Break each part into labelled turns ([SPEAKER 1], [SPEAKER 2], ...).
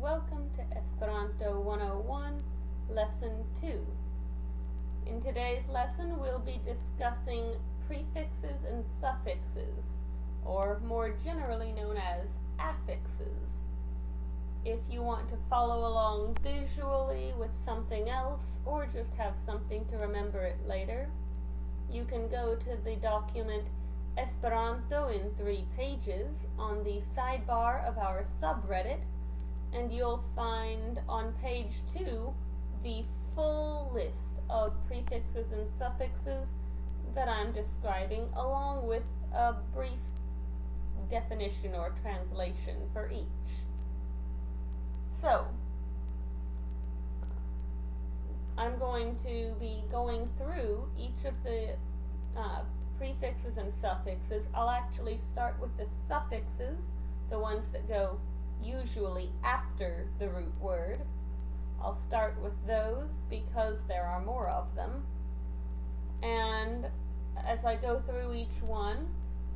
[SPEAKER 1] welcome to Esperanto 101, Lesson 2. In today's lesson, we'll be discussing prefixes and suffixes, or more generally known as affixes. If you want to follow along visually with something else, or just have something to remember it later, you can go to the document Esperanto in 3 pages on the sidebar of our subreddit, and you'll find on page 2 the full list of prefixes and suffixes that I'm describing, along with a brief definition or translation for each. So, I'm going to be going through each of the prefixes and suffixes. I'll actually start with the suffixes, the ones that go usually after the root word. I'll start with those because there are more of them. And as I go through each one,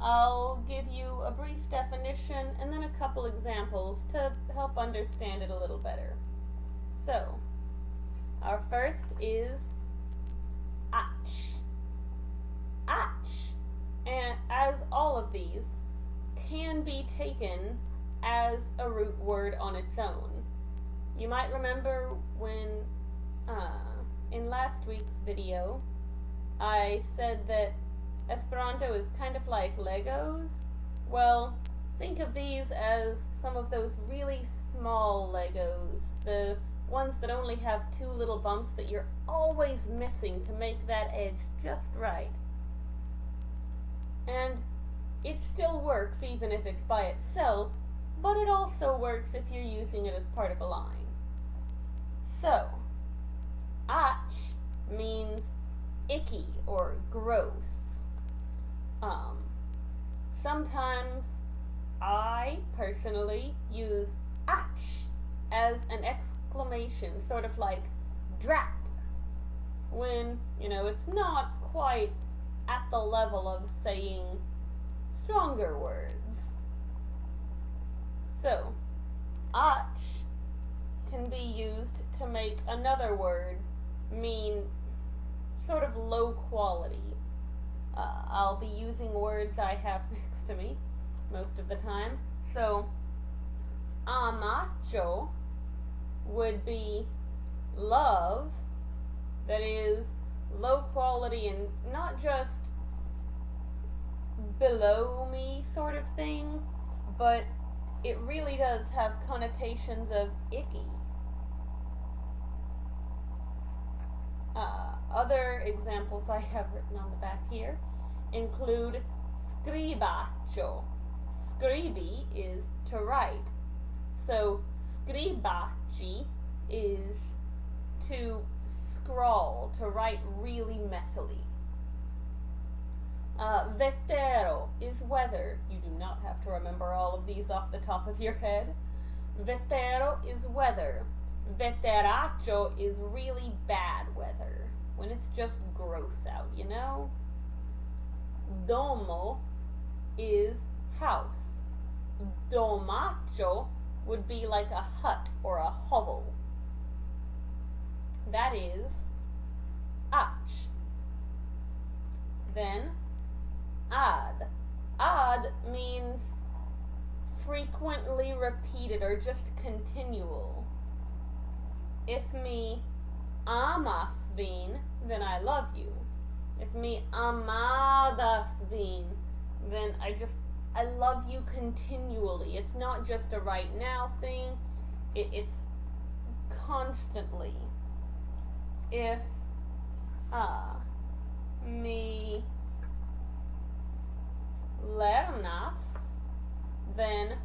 [SPEAKER 1] I'll give you a brief definition and then a couple examples to help understand it a little better. So, our first is ach. Ach, and as all of these, can be taken as a root word on its own. You might remember when, in last week's video, I said that Esperanto is kind of like Legos. Well, think of these as some of those really small Legos, the ones that only have 2 little bumps that you're always missing to make that edge just right. And it still works even if it's by itself, but it also works if you're using it as part of a line. So, ach means icky or gross. Sometimes I personally use ach as an exclamation, sort of like drat, when, it's not quite at the level of saying stronger words. So, ach can be used to make another word mean sort of low quality. I'll be using words I have next to me most of the time. So, amacho would be love that is low quality and not just below me sort of thing, but it really does have connotations of icky. Other examples I have written on the back here include scribacho. Scribi is to write, so scribaci is to scrawl, to write really messily. Vetero is weather. You do not have to remember all of these off the top of your head. Vetero is weather. Veteracho is really bad weather, when it's just gross out, Domo is house. Domacho would be like a hut or a hovel. That is ach. Then ad. Ad means frequently repeated or just continual. If me amas bien, then I love you. If me amadas bien, then I love you continually. It's not just a right now thing, it's constantly. If me lernas, then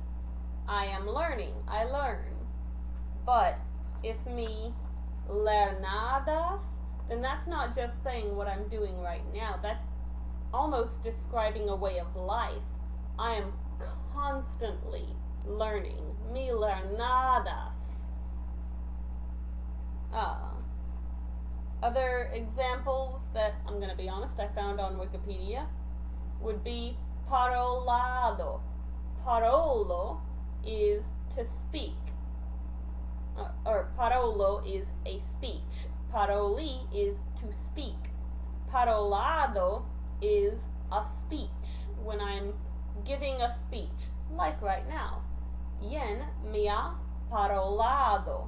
[SPEAKER 1] I am learning. I learn. But if me lernadas, then that's not just saying what I'm doing right now. That's almost describing a way of life. I am constantly learning. Me lernadas. Other examples that, I'm going to be honest, I found on Wikipedia would be parolado. Parolo is to speak. or parolo is a speech. Paroli is to speak. Parolado is a speech when I'm giving a speech, like right now. Yen mi ha parolado.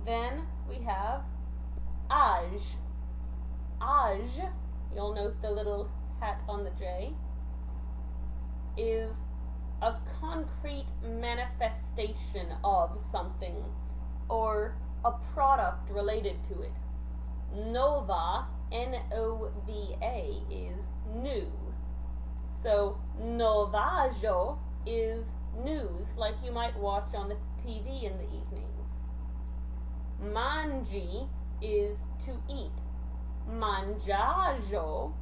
[SPEAKER 1] Then we have aj. Aj, you'll note the little hat on the J, is a concrete manifestation of something or a product related to it. Nova, N-O-V-A, is new. So novajo is news, like you might watch on the TV in the evenings. Mangi is to eat. Mangiajo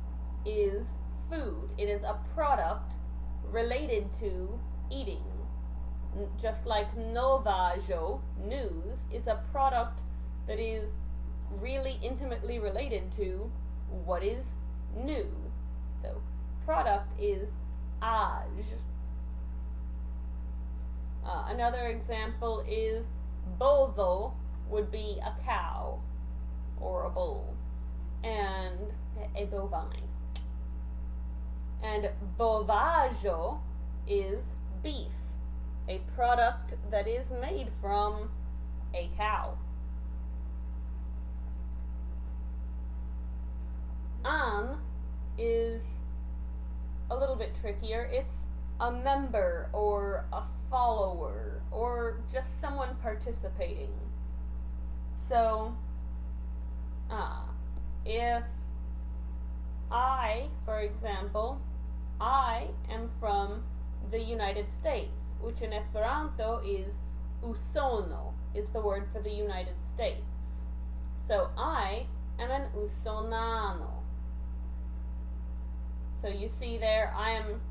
[SPEAKER 1] is food. It is a product related to eating. Just like novajo, news, is a product that is really intimately related to what is new. So product is aj. Another example is bovo would be a cow or a bull, and a bovine. And bovajo is beef, a product that is made from a cow. An is a little bit trickier. It's a member or a follower or just someone participating. So, if I, for example, I am from the United States, which in Esperanto is usono, is the word for the United States. So I am an usonano. So you see there, I am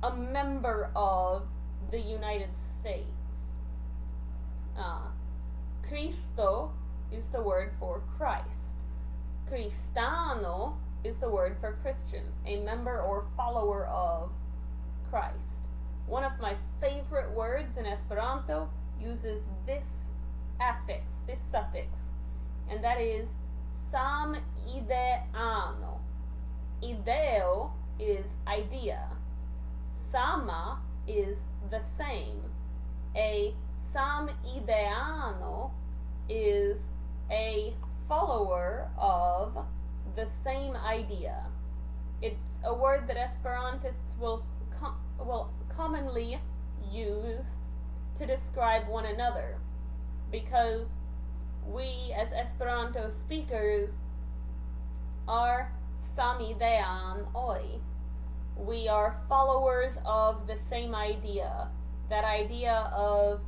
[SPEAKER 1] a member of the United States. Cristo is the word for Christ. Cristano is the word for Christian, a member or follower of Christ. One of my favorite words in Esperanto uses this affix, this suffix, and that is samideano. Ideo is idea. Sama is the same. A samideano is a follower of the same idea. It's a word that Esperantists will commonly use to describe one another, because we as Esperanto speakers are samideanoi. We are followers of the same idea, that idea of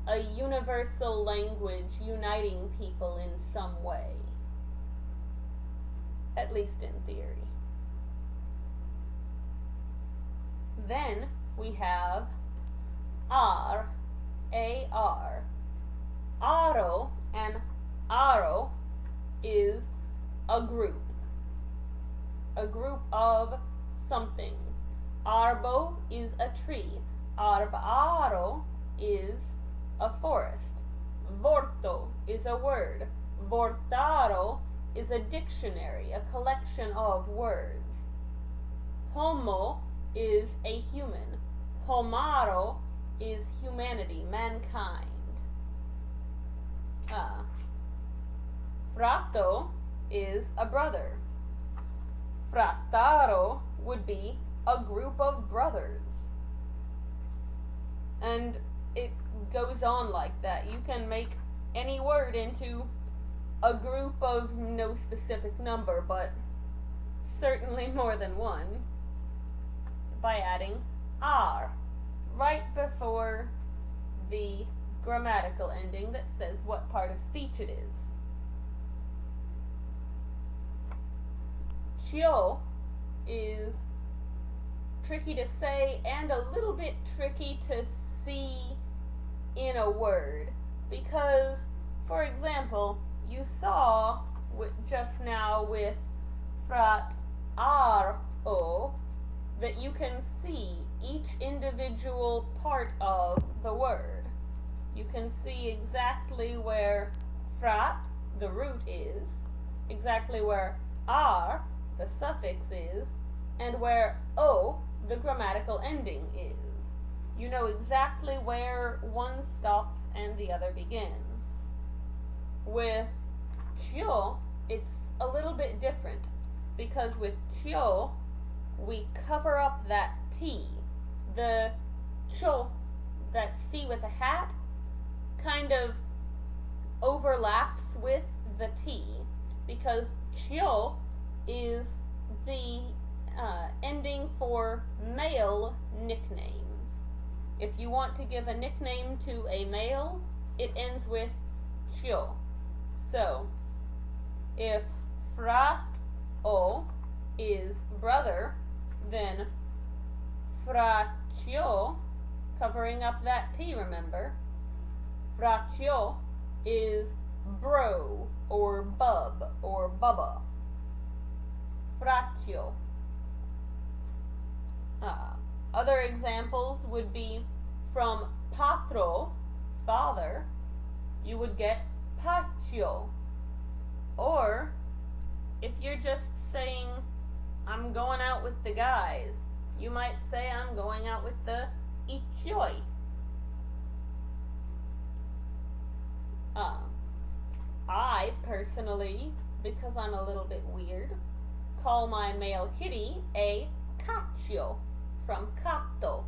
[SPEAKER 1] a universal language uniting people in some way, at least in theory. Then we have ar, A-R. Aro and aro is a group of something. Arbo is a tree. Arbaro is a forest. Vorto is a word. Vortaro is a dictionary, a collection of words. Homo is a human. Homaro is humanity, mankind. Frato is a brother. Frataro would be a group of brothers. And it goes on like that. You can make any word into a group of no specific number, but certainly more than one, by adding ar right before the grammatical ending that says what part of speech it is. Chio is tricky to say and a little bit tricky to see in a word, because, for example, you saw just now with frat aro that you can see each individual part of the word. You can see exactly where frat, the root, is, exactly where ar, the suffix, is, and where o, the grammatical ending, is. You know exactly where one stops and the other begins. With chyo, it's a little bit different, because with chyo, we cover up that T. The cho, that C with a hat, kind of overlaps with the T, because chyo is the ending for male nicknames. If you want to give a nickname to a male, it ends with chyo. So, if fra o is brother, then fraccio, covering up that T, remember, fraccio is bro, or bub, or bubba. Fraccio. Other examples would be from patro, father, you would get paccio. Or, if you're just saying, I'm going out with the guys, you might say, I'm going out with the ichioi. I personally, because I'm a little bit weird, call my male kitty a caccio, from cacto.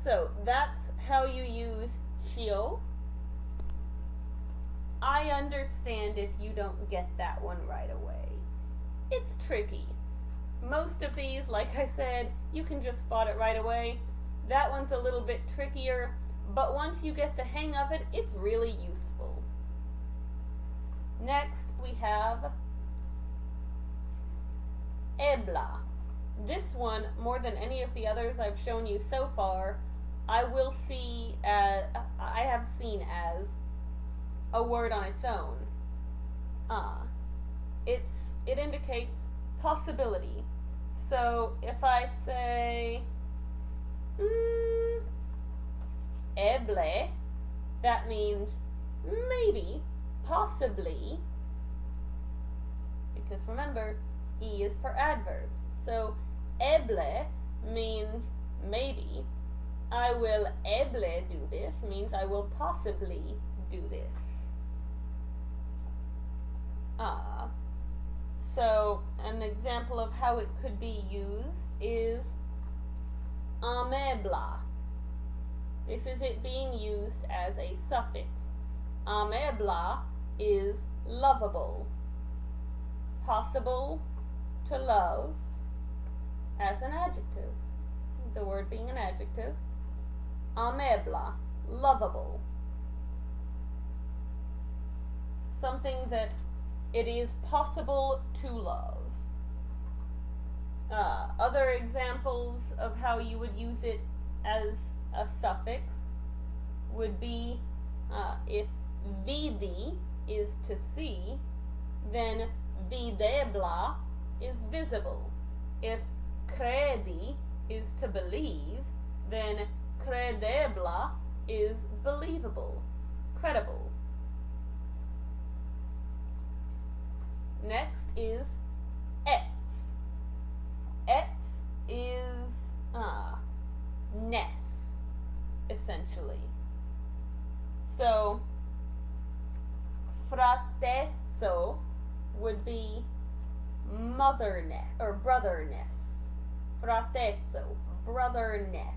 [SPEAKER 1] So that's how you use chio. I understand if you don't get that one right away. It's tricky. Most of these, like I said, you can just spot it right away. That one's a little bit trickier, but once you get the hang of it, it's really useful. Next, we have ebla. This one, more than any of the others I've shown you so far, I have seen as a word on its own. It indicates possibility. So if I say eble, that means maybe, possibly, because remember, E is for adverbs. So eble means maybe. I will eble do this means I will possibly do this. So an example of how it could be used is amebla. This is it being used as a suffix. Amebla is lovable. Possible to love as an adjective. The word being an adjective. Amebla, lovable. Something that it is possible to love. Other examples of how you would use it as a suffix would be if vidi is to see, then videbla is visible. If credi is to believe, then credebla is believable, credible. Next is ets. Ets is ness, essentially. So fratezzo would be motherness or brotherness. Fratezzo, brotherness.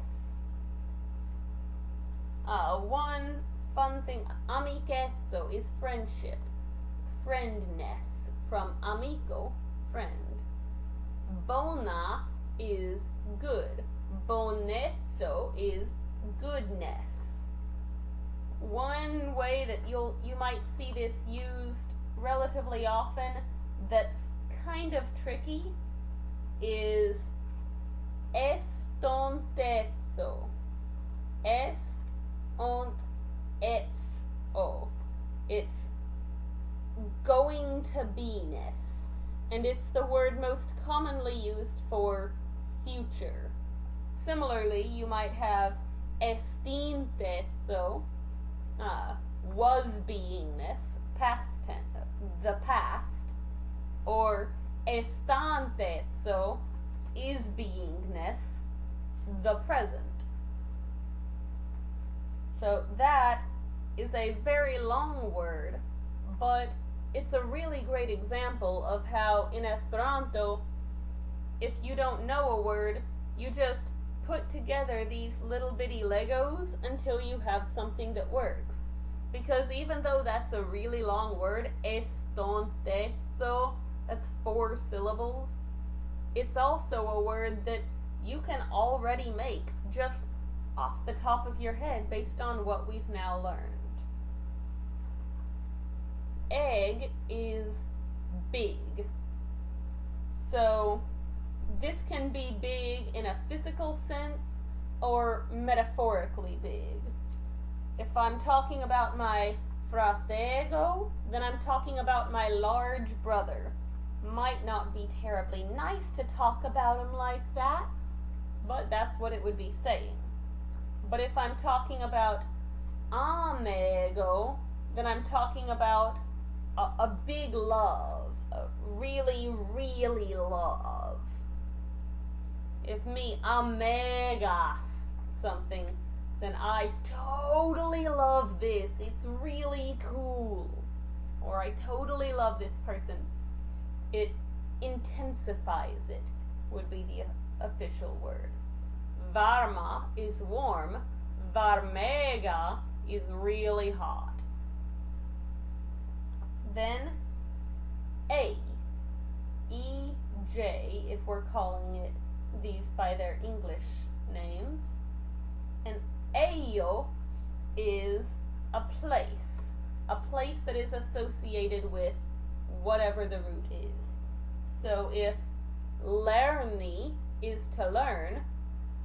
[SPEAKER 1] One fun thing, amicezzo is friendship, friendness, from amico, friend. Bona is good. Bonezzo is goodness. One way that you might see this used relatively often that's kind of tricky is estontezzo. Estontezzo. It's going to be-ness, and it's the word most commonly used for future. Similarly, you might have estintezo, was beingness, past tense, the past, or estantezo, is beingness, the present. So that is a very long word, but it's a really great example of how in Esperanto, if you don't know a word, you just put together these little bitty Legos until you have something that works. Because even though that's a really long word, estontezo, that's 4 syllables, it's also a word that you can already make just off the top of your head based on what we've now learned. Egg is big. So this can be big in a physical sense or metaphorically big. If I'm talking about my fratego, then I'm talking about my large brother. Might not be terribly nice to talk about him like that, but that's what it would be saying. But if I'm talking about amigo, then I'm talking about a big love, a really, really love. If me amegas something, then I totally love this. It's really cool. Or I totally love this person. It intensifies it, would be the official word. Varma is warm. Varmega is really hot. Then A. E-J, if we're calling it these by their English names. And Ayo is a place that is associated with whatever the root is. So if lerni is to learn,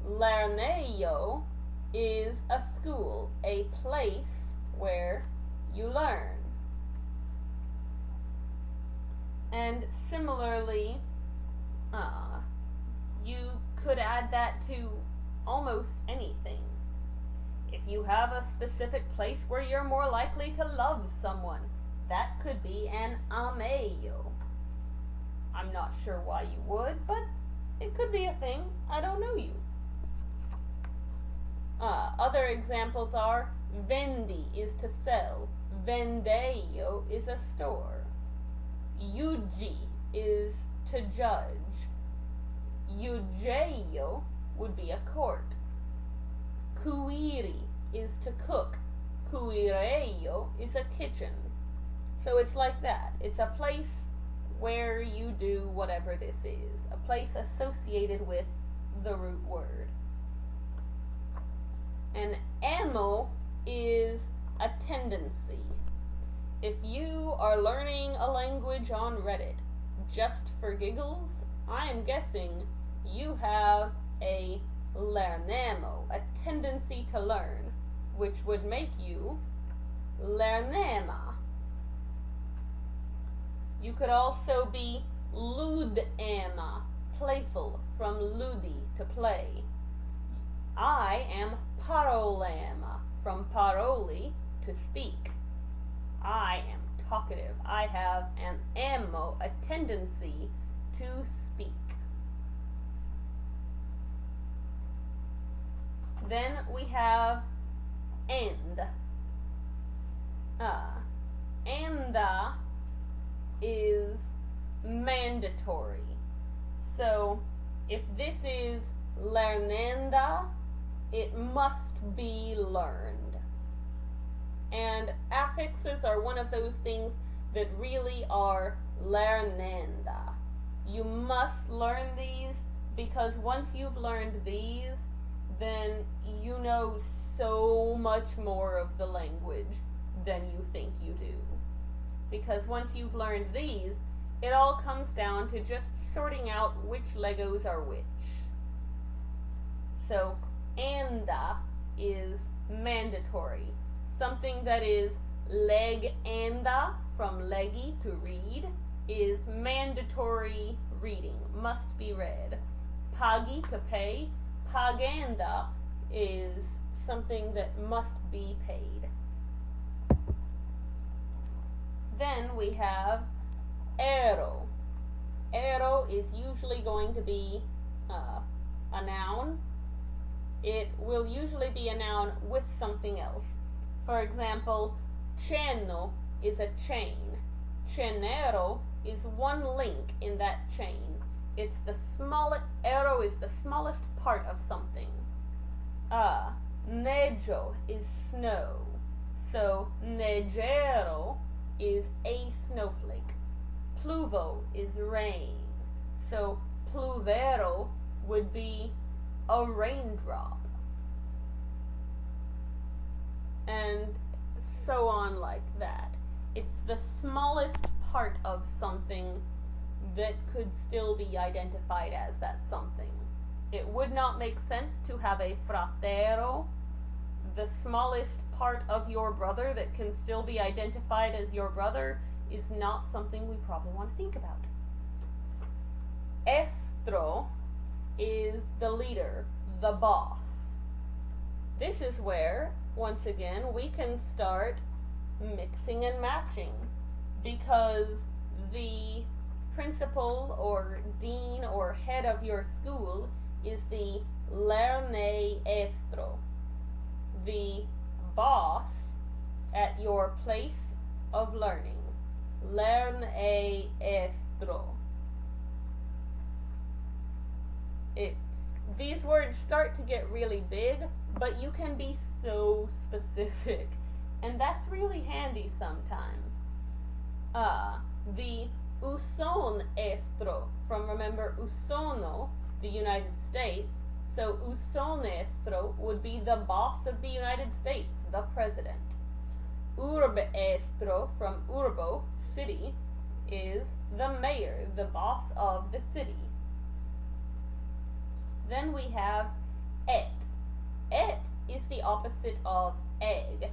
[SPEAKER 1] lerneio is a school, a place where you learn. And similarly, you could add that to almost anything. If you have a specific place where you're more likely to love someone, that could be an ameyo. I'm not sure why you would, but it could be a thing. I don't know you. Other examples are vendi is to sell, vendeio is a store, yuji is to judge, yujeio would be a court, kuiri is to cook, kuireio is a kitchen. So it's like that. It's a place where you do whatever this is, a place associated with the root word. And amo is a tendency. If you are learning a language on Reddit just for giggles, I am guessing you have a lernemo, a tendency to learn, which would make you lernema. You could also be ludema, playful, from ludi, to play. I am parolema, from paroli, to speak. I am talkative. I have an amo, a tendency to speak. Then we have end. Anda is mandatory. So if this is lernenda, it must be learned. And affixes are one of those things that really are lernenda. You must learn these because once you've learned these, then you know so much more of the language than you think you do. Because once you've learned these, it all comes down to just sorting out which Legos are which. So, anda is mandatory. Something that is leg anda, from leggy, to read, is mandatory reading, must be read. Pagi, to pay. Paganda is something that must be paid. Then we have ero. Ero is usually going to be a noun. It will usually be a noun with something else. For example, cenno is a chain. Cenero is one link in that chain. It's the smallest, ero is the smallest part of something. Neggio is snow. So neggero is a snowflake. Pluvo is rain. So pluvero would be a raindrop. And so on like that. It's the smallest part of something that could still be identified as that something. It would not make sense to have a fratero, the smallest part of your brother that can still be identified as your brother, is not something we probably want to think about. Estro is the leader, the boss. This is where, once again, we can start mixing and matching, because the principal or dean or head of your school is the lerneestro, the boss at your place of learning. Lerneestro. These words start to get really big, but you can be so specific, and that's really handy sometimes. The usonestro, from, remember, usono, the United States, so usonestro would be the boss of the United States, the president. Urbeestro, from urbo, city, is the mayor, the boss of the city. Then we have et. Et is the opposite of egg.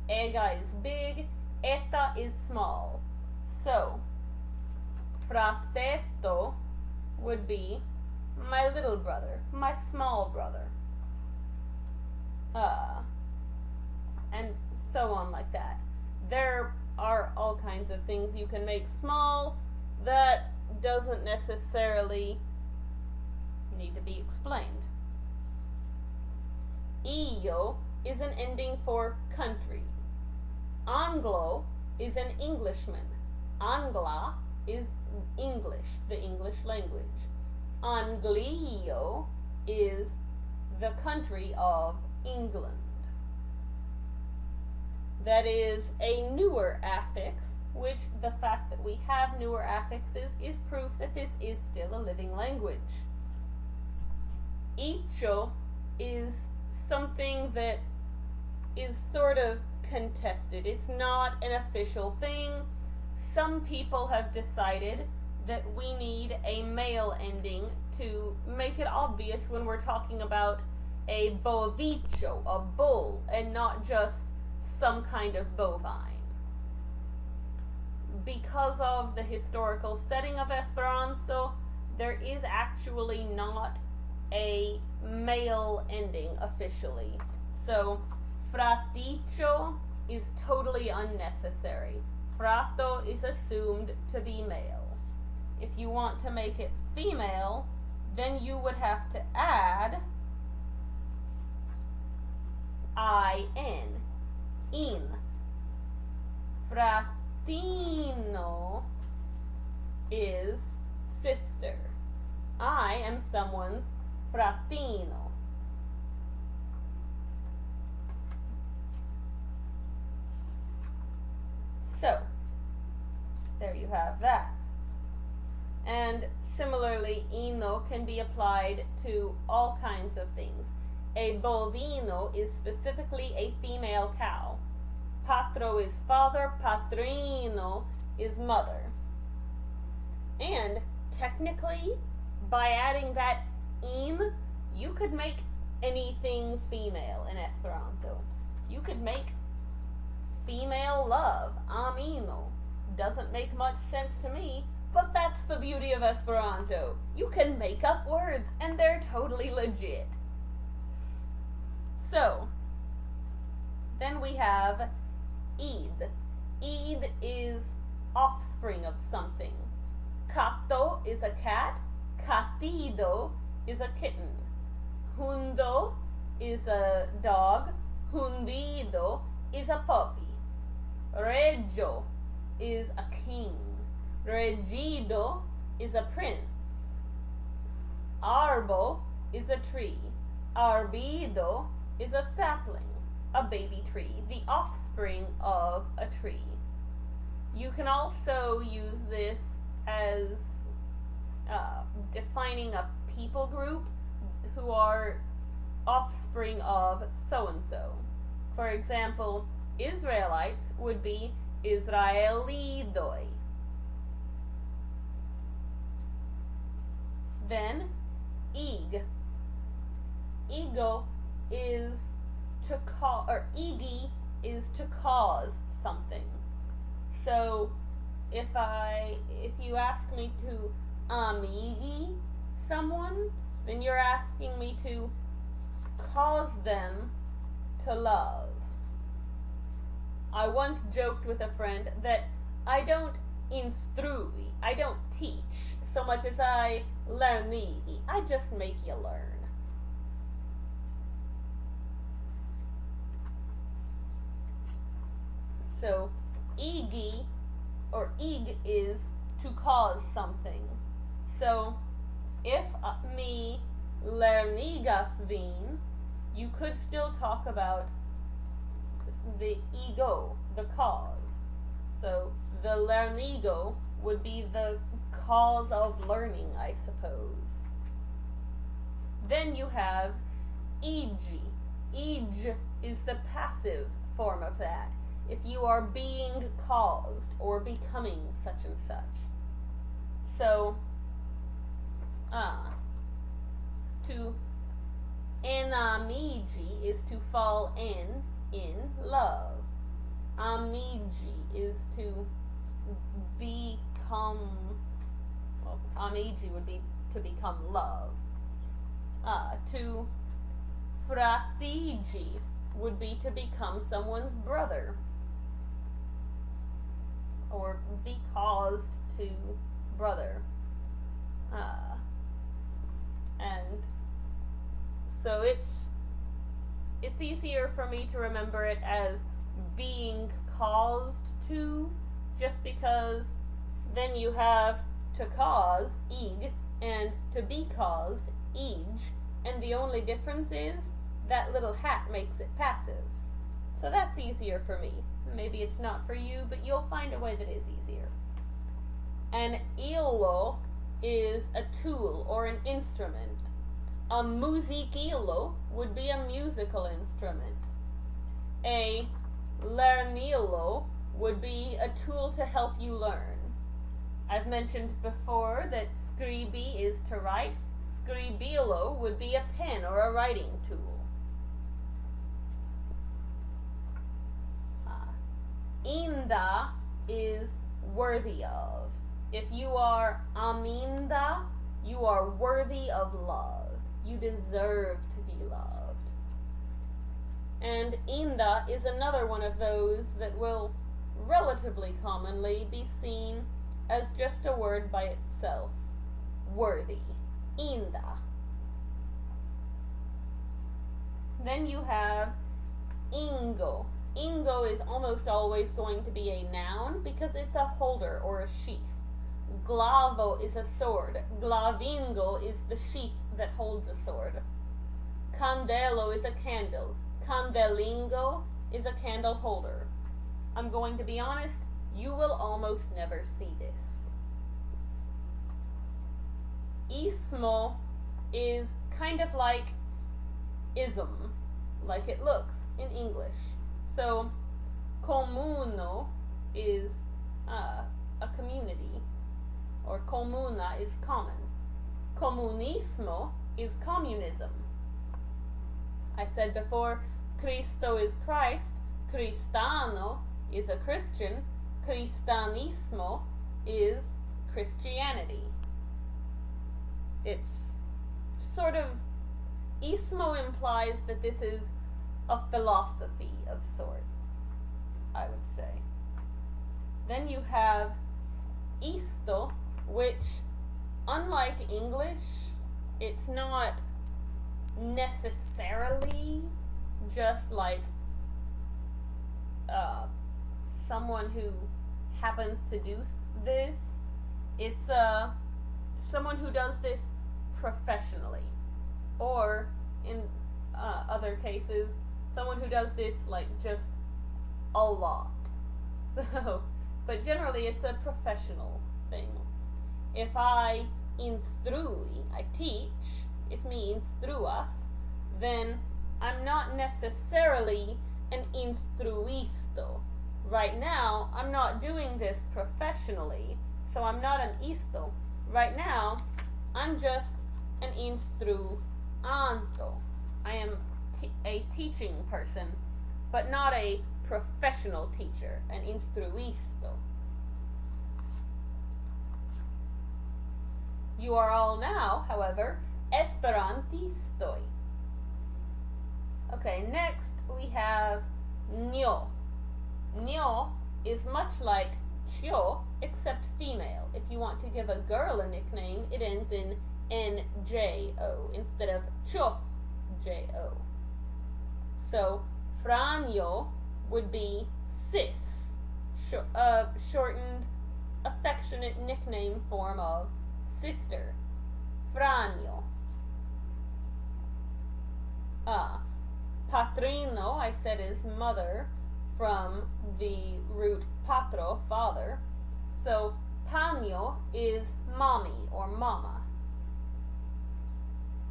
[SPEAKER 1] Ega is big, eta is small. So, fratetto would be my little brother, my small brother. And so on like that. There are all kinds of things you can make small that doesn't necessarily need to be explained. Io is an ending for country. Anglo is an Englishman. Angla is English, the English language. Anglio is the country of England. That is a newer affix, which the fact that we have newer affixes is proof that this is still a living language. Icho is something that is sort of contested. It's not an official thing. Some people have decided that we need a male ending to make it obvious when we're talking about a bovicho, a bull, and not just some kind of bovine. Because of the historical setting of Esperanto, there is actually not a male ending officially. So, fraticho is totally unnecessary. Frato is assumed to be male. If you want to make it female, then you would have to add in. Fratino is sister. I am someone's fratino. So, there you have that. And similarly, ino can be applied to all kinds of things. A bovino is specifically a female cow. Patro is father, patrino is mother. And technically, by adding that in, you could make anything female in Esperanto. You could make female love, amino. Doesn't make much sense to me, But that's the beauty of Esperanto. You can make up words and they're totally legit. So, then we have id. Id is offspring of something. Cato is a cat. Catido is a kitten. Hundo is a dog. Hundido is a puppy. Reggio is a king. Regido is a prince. Arbo is a tree. Arbido is a sapling, a baby tree, the offspring of a tree. You can also use this as defining a people group who are offspring of so-and-so. For example, Israelites would be Israelidoi. Then, ig. Ego is to cause, or igi is to cause something. So, if you ask me to amigi someone, then you're asking me to cause them to love. I once joked with a friend that I don't instrui, I don't teach so much as I lernigi. I just make you learn. So, igi or ig is to cause something. So, if me lernigas vin, you could still talk about the ego, the cause. So, the lernigo would be the cause of learning, I suppose. Then you have igi. Ig is the passive form of that. If you are being caused or becoming such and such. So, to enamigi is to fall in love. Amigi is to become, well, amigi would be to become love. To fratigi would be to become someone's brother. Or be caused to brother. And so it's easier for me to remember it as being caused to, just because then you have to cause, ig, and to be caused, ig, and the only difference is that little hat makes it passive. So that's easier for me. Maybe it's not for you, but you'll find a way that is easier. An illo is a tool or an instrument. A musicillo would be a musical instrument. A lernillo would be a tool to help you learn. I've mentioned before that scribi is to write. Scribilo would be a pen or a writing tool. Inda is worthy of. If you are aminda, you are worthy of love. You deserve to be loved. And inda is another one of those that will relatively commonly be seen as just a word by itself. Worthy. Inda. Then you have ingo. Ingo is almost always going to be a noun because it's a holder or a sheath. Glavo is a sword. Glavingo is the sheath that holds a sword. Candelo is a candle. Candelingo is a candle holder. I'm going to be honest, you will almost never see this. Ismo is kind of like ism, like it looks in English. So, comuno is a community, or comuna is common. Comunismo is communism. I said before, Cristo is Christ, Cristano is a Christian, Cristianismo is Christianity. It's sort of, ismo implies that this is a philosophy of sorts, I would say. Then you have isto, which, unlike English, it's not necessarily just like someone who happens to do this. It's someone who does this professionally, or in other cases, someone who does this like just a lot. So, but generally it's a professional thing. If I instrui, I teach, if me instruas, then I'm not necessarily an instruisto. Right now, I'm not doing this professionally, so I'm not an isto. Right now, I'm just an instruanto. I am a teaching person, but not a professional teacher, an instruisto. You are all now, however, esperantistoi. Okay, next we have nyo. Nyo is much like chyo, except female. If you want to give a girl a nickname, it ends in njo instead of cho, jo. So, franyo would be sis, shortened, affectionate nickname form of sister. Franyo. Patrino, I said, is mother, from the root patro, father. So paño is mommy or mama.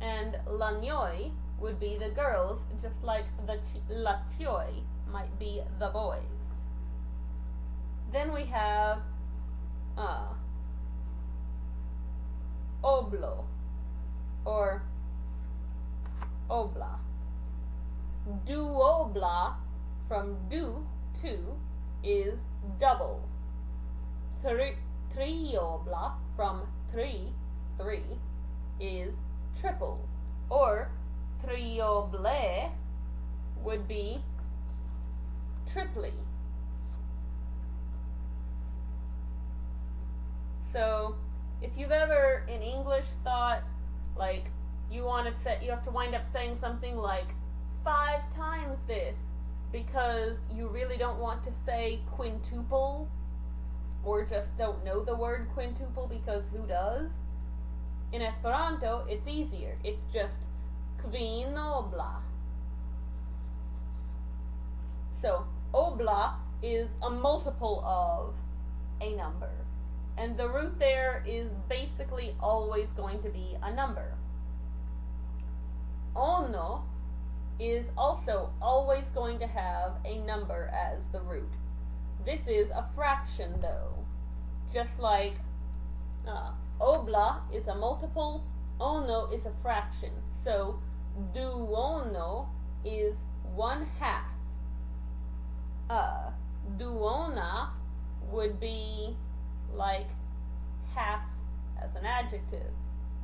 [SPEAKER 1] And lañoi would be the girls, just like the lachioi might be the boys. Then we have oblo or obla. Duobla, from du, two, is double. Triobla, from three, is triple. Or trioble would be triply. So, if you've ever in English thought like you have to wind up saying something like 5 times this because you really don't want to say quintuple, or just don't know the word quintuple because who does? In Esperanto, it's easier. It's just quinobla. So, obla is a multiple of a number. And the root there is basically always going to be a number. Ono is also always going to have a number as the root. This is a fraction, though. Just like obla is a multiple, ono is a fraction. So, duono is 1/2. Duona would be like half as an adjective,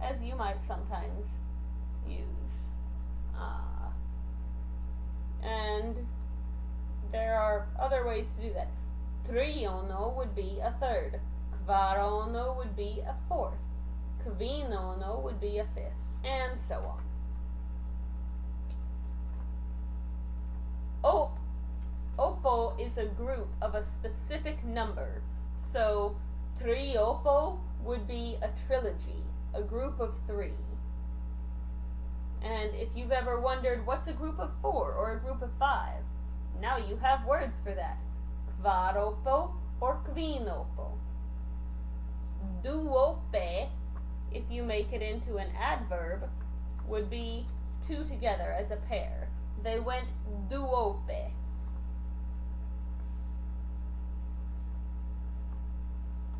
[SPEAKER 1] as you might sometimes use. And there are other ways to do that. Triono would be a third. Quarono would be a fourth. Quinono would be a fifth. And so on. Oppo is a group of a specific number. So, triopo would be a trilogy, a group of 3. And if you've ever wondered what's a group of 4 or a group of 5, now you have words for that. Quaropo or quinopo. Duope, if you make it into an adverb, would be 2 together as a pair. They went duope.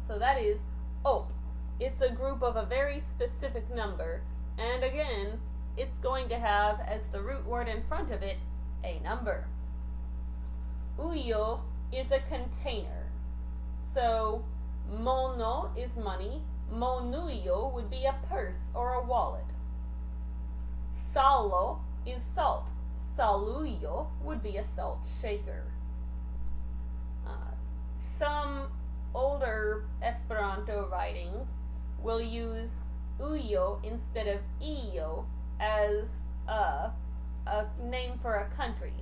[SPEAKER 1] So that is op. It's a group of a very specific number, and again, it's going to have as the root word in front of it a number. Uyo is a container. So Mono is money. Monuyo would be a purse or a wallet. Salo is salt. Saluyo would be a salt shaker. Some older Esperanto writings will use uyo instead of iyo as a name for a country.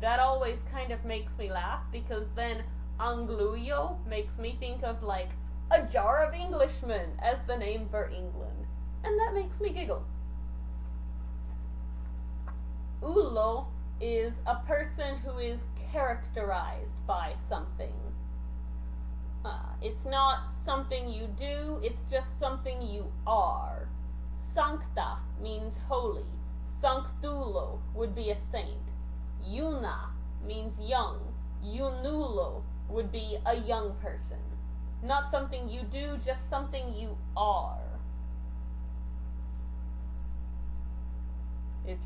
[SPEAKER 1] That always kind of makes me laugh, because then Angluyo makes me think of like a jar of Englishmen as the name for England, and that makes me giggle. Ulo is a person who is characterized by something. It's not something you do, it's just something you are. Sancta means holy. Sanctulo would be a saint. Yuna means young. Yunulo would be a young person. Not something you do, just something you are. It's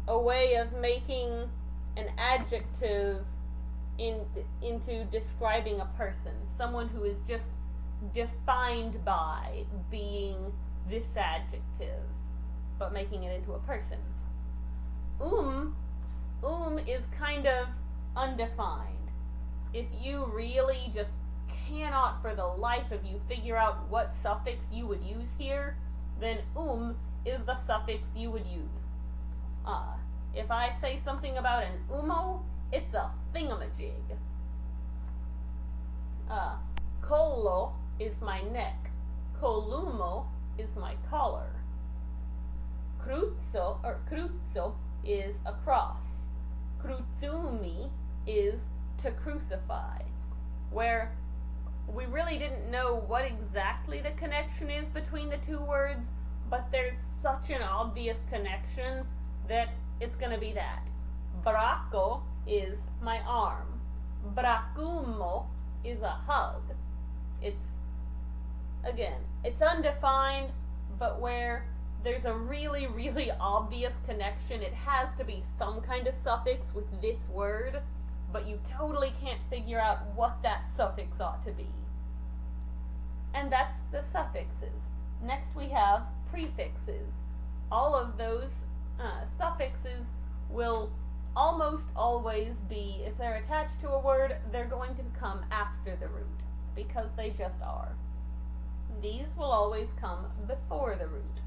[SPEAKER 1] a way of making an adjective into describing a person. Someone who is just defined by being this adjective, but making it into a person. Is kind of undefined. If you really just cannot for the life of you figure out what suffix you would use here, then is the suffix you would use. If I say something about an umo, it's a thingamajig. Colo is my neck. Columo is my collar. Cruzo is a cross. Cruzumi is to crucify. Where we really didn't know what exactly the connection is between the two words, but there's such an obvious connection that it's going to be that. Bracco is my arm. Bracumo is a hug. It's undefined, but where there's a really, really obvious connection, it has to be some kind of suffix with this word, but you totally can't figure out what that suffix ought to be. And that's the suffixes. Next we have prefixes. All of those suffixes will almost always be, if they're attached to a word, they're going to come after the root, because they just are. These will always come before the root.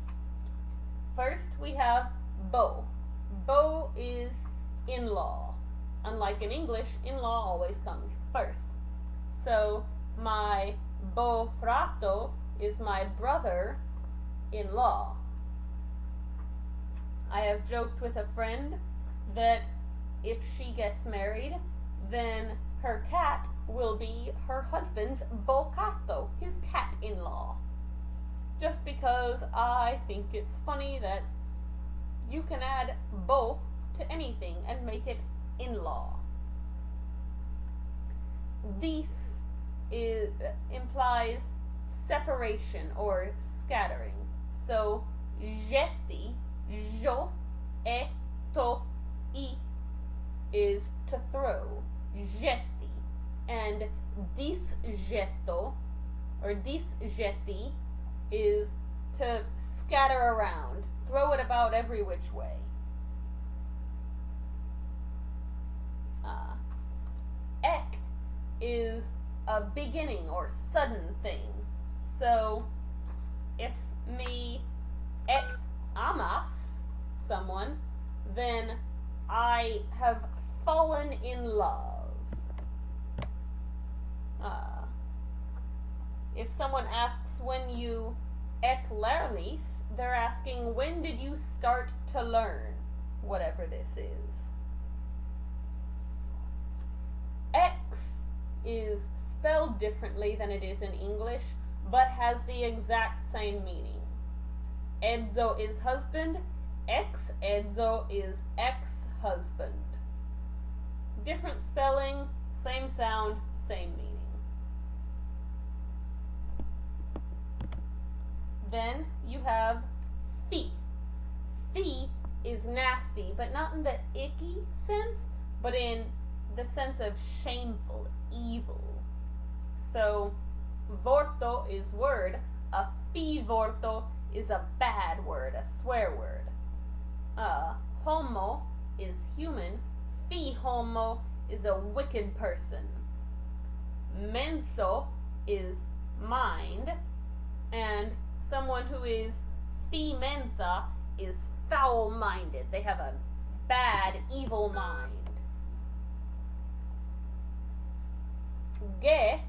[SPEAKER 1] First, we have beau. Beau is in-law. Unlike in English, in-law always comes first. So, my beau frato is my brother-in-law. I have joked with a friend that if she gets married, then her cat will be her husband's bocato, his cat-in-law. Just because I think it's funny that you can add beau to anything and make it in-law. This implies separation or scattering. So, jetti, jo, e, to, I is to throw. Jetti. And disgetto, or disgetti, is to scatter around, throw it about every which way. Ek is a beginning or sudden thing. So, if me ek amas someone, then I have fallen in love. If someone asks when you ek lernis, they're asking when did you start to learn whatever this is. X is spelled differently than it is in English, but has the exact same meaning. Edzo is husband, ex-edzo is ex-husband. Different spelling, same sound, same meaning. Then you have fi. Fi is nasty, but not in the icky sense, but in the sense of shameful, evil. So, Vorto is word. A fi vorto is a bad word, a swear word. Homo is human. Fi homo is a wicked person. Menso is mind. And someone who is fi mensa is foul-minded. They have a bad, evil mind. Ge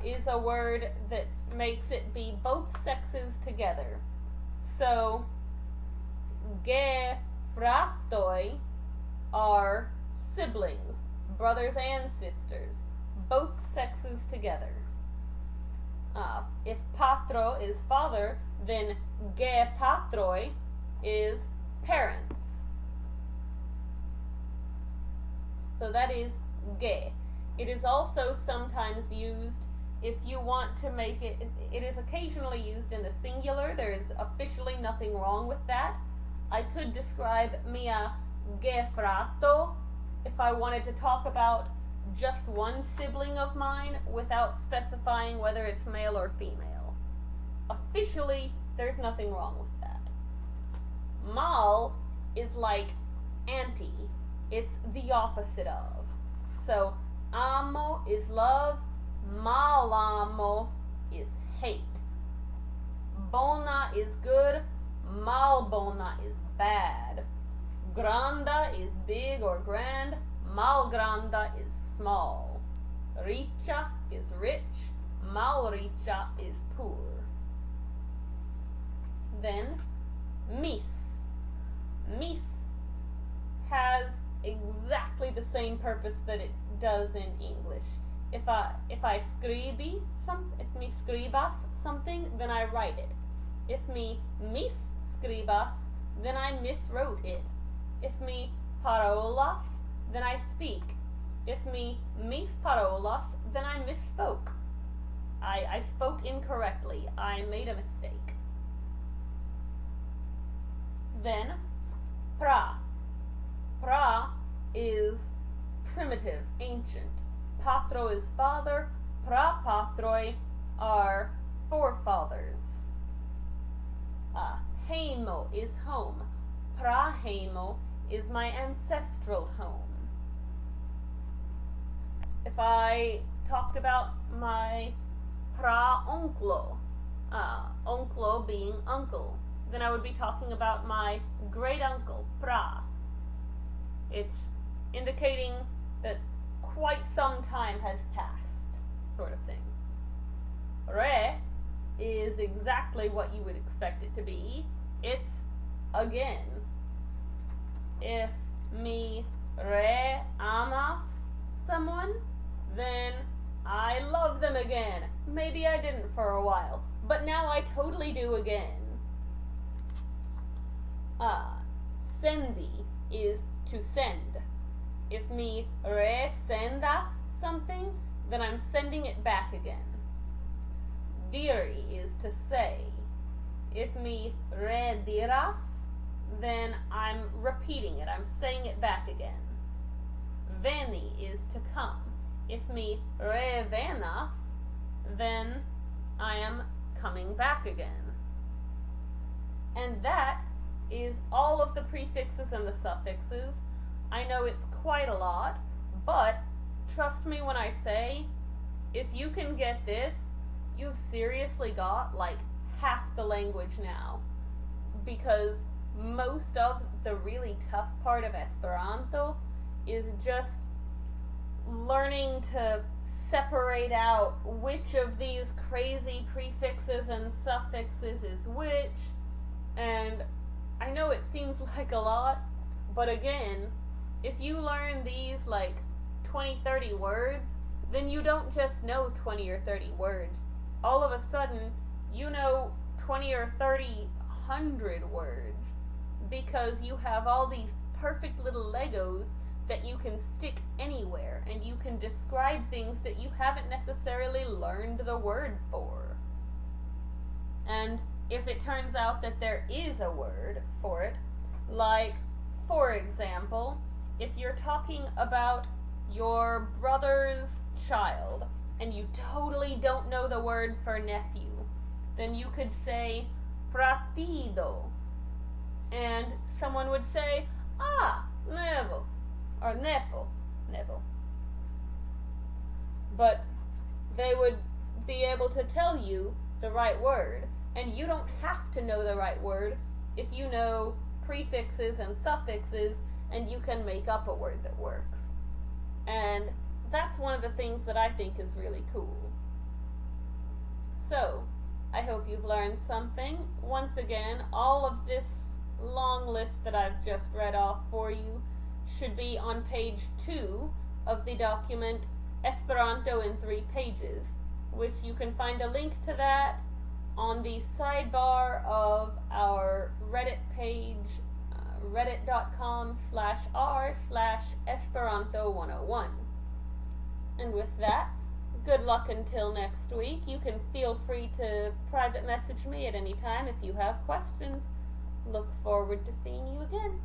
[SPEAKER 1] is a word that makes it be both sexes together. So, ge fratoi are siblings, brothers and sisters, both sexes together. If patro is father, then ge patroi is parents. So that is ge. It is also sometimes used if you want to make it, it is occasionally used in the singular. There is officially nothing wrong with that. I could describe mia ge frato if I wanted to talk about just one sibling of mine without specifying whether it's male or female. Officially, there's nothing wrong with that. Mal is like anti. It's the opposite of. So, amo is love, malamo is hate. Bona is good, malbona is bad. Granda is big or grand, malgranda is small. Riccia is rich, malriccia is poor. Then, mis. Mis has exactly the same purpose that it does in English. If I scribi if me scribas something, then I write it. If me misscribas, then I miswrote it. If me parolas, then I speak. If me misparolas, then I misspoke. I spoke incorrectly. I made a mistake. Then, pra. Pra is primitive, ancient. Patro is father. Prapatroi are forefathers. Heimo is home. Praheimo is my ancestral home. If I talked about my pra-onclo, onclo being uncle, then I would be talking about my great uncle, pra. It's indicating that quite some time has passed, sort of thing. Re is exactly what you would expect it to be. It's again. If me re amas someone, then I love them again. Maybe I didn't for a while, but now I totally do again. Sendi is to send. If me re-sendas something, then I'm sending it back again. Diri is to say. If me re-diras, then I'm repeating it. I'm saying it back again. Veni is to come. If me revenas, then I am coming back again. And that is all of the prefixes and the suffixes. I know it's quite a lot, but trust me when I say, if you can get this, you've seriously got like half the language now. Because most of the really tough part of Esperanto is just learning to separate out which of these crazy prefixes and suffixes is which. And I know it seems like a lot, but again, if you learn these like 20-30 words, then you don't just know 20 or 30 words. All of a sudden, you know 20 or 30 words, because you have all these perfect little Legos that you can stick anywhere, and you can describe things that you haven't necessarily learned the word for. And if it turns out that there is a word for it, like, for example, if you're talking about your brother's child, and you totally don't know the word for nephew, then you could say fratido, and someone would say, ah, nevo, or nepo. But they would be able to tell you the right word, and you don't have to know the right word if you know prefixes and suffixes, and you can make up a word that works. And that's one of the things that I think is really cool. So, I hope you've learned something. Once again, all of this long list that I've just read off for you should be on page 2 of the document Esperanto in 3 pages, which you can find a link to that on the sidebar of our Reddit page, reddit.com/r/Esperanto101. And with that, good luck until next week. You can feel free to private message me at any time if you have questions. Look forward to seeing you again.